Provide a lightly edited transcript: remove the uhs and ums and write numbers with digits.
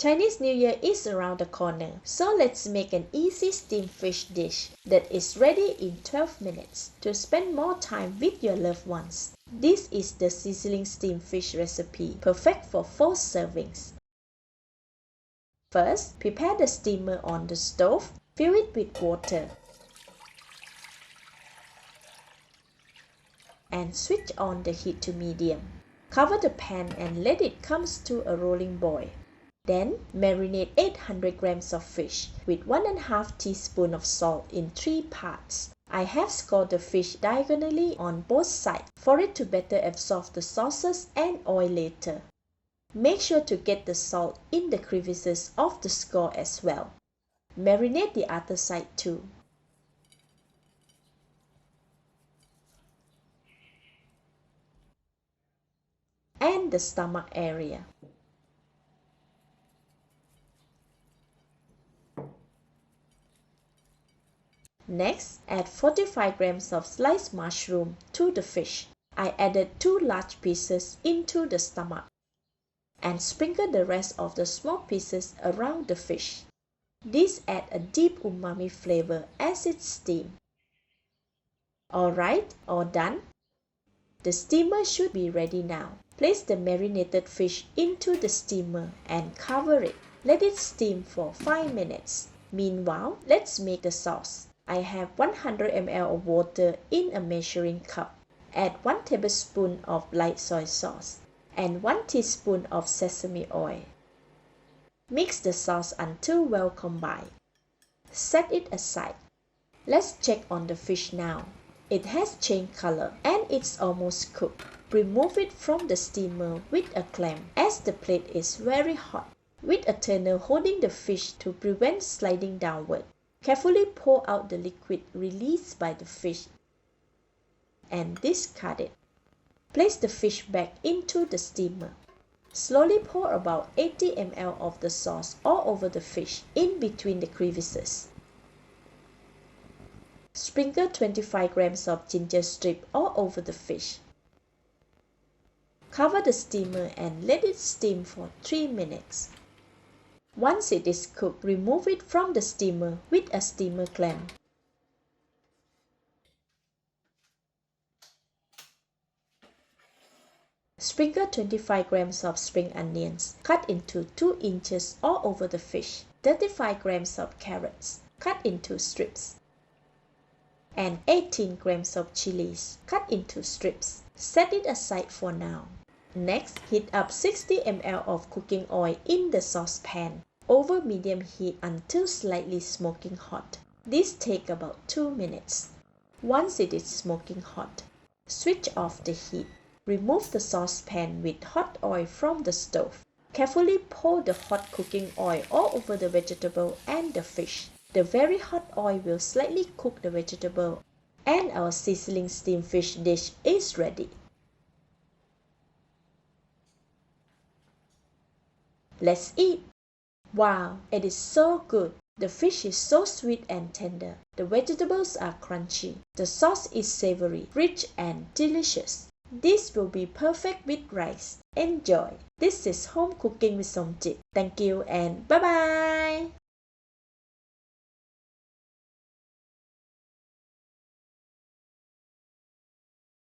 Chinese New Year is around the corner, so let's make an easy steamed fish dish that is ready in 12 minutes to spend more time with your loved ones. This is the sizzling steamed fish recipe, perfect for 4 servings. First, prepare the steamer on the stove, fill it with water, and switch on the heat to medium. Cover the pan and let it come to a rolling boil. Then, marinate 800 grams of fish with 1½ teaspoon of salt in 3 parts. I have scored the fish diagonally on both sides for it to better absorb the sauces and oil later. Make sure to get the salt in the crevices of the score as well. Marinate the other side too. And the stomach area. Next, add 45 grams of sliced mushroom to the fish. I added 2 large pieces into the stomach and sprinkle the rest of the small pieces around the fish. This adds a deep umami flavor as it steams. Alright, all done. The steamer should be ready now. Place the marinated fish into the steamer and cover it. Let it steam for 5 minutes. Meanwhile, let's make the sauce. I have 100 ml of water in a measuring cup. Add 1 tablespoon of light soy sauce and 1 teaspoon of sesame oil. Mix the sauce until well combined. Set it aside. Let's check on the fish now. It has changed color and it's almost cooked. Remove it from the steamer with a clamp as the plate is very hot, with a turner holding the fish to prevent sliding downward. Carefully pour out the liquid released by the fish and discard it. Place the fish back into the steamer. Slowly pour about 80 ml of the sauce all over the fish in between the crevices. Sprinkle 25 grams of ginger strip all over the fish. Cover the steamer and let it steam for 3 minutes. Once it is cooked, remove it from the steamer with a steamer clamp. Sprinkle 25 grams of spring onions, cut into 2 inches all over the fish. 35 grams of carrots, cut into strips. And 18 grams of chilies, cut into strips. Set it aside for now. Next, heat up 60 ml of cooking oil in the saucepan over medium heat until slightly smoking hot. This takes about 2 minutes. Once it is smoking hot, switch off the heat. Remove the saucepan with hot oil from the stove. Carefully pour the hot cooking oil all over the vegetable and the fish. The very hot oil will slightly cook the vegetable and our sizzling steamed fish dish is ready. Let's eat! Wow, it is so good! The fish is so sweet and tender. The vegetables are crunchy. The sauce is savory, rich and delicious. This will be perfect with rice. Enjoy! This is Home Cooking with Somjit. Thank you and bye-bye!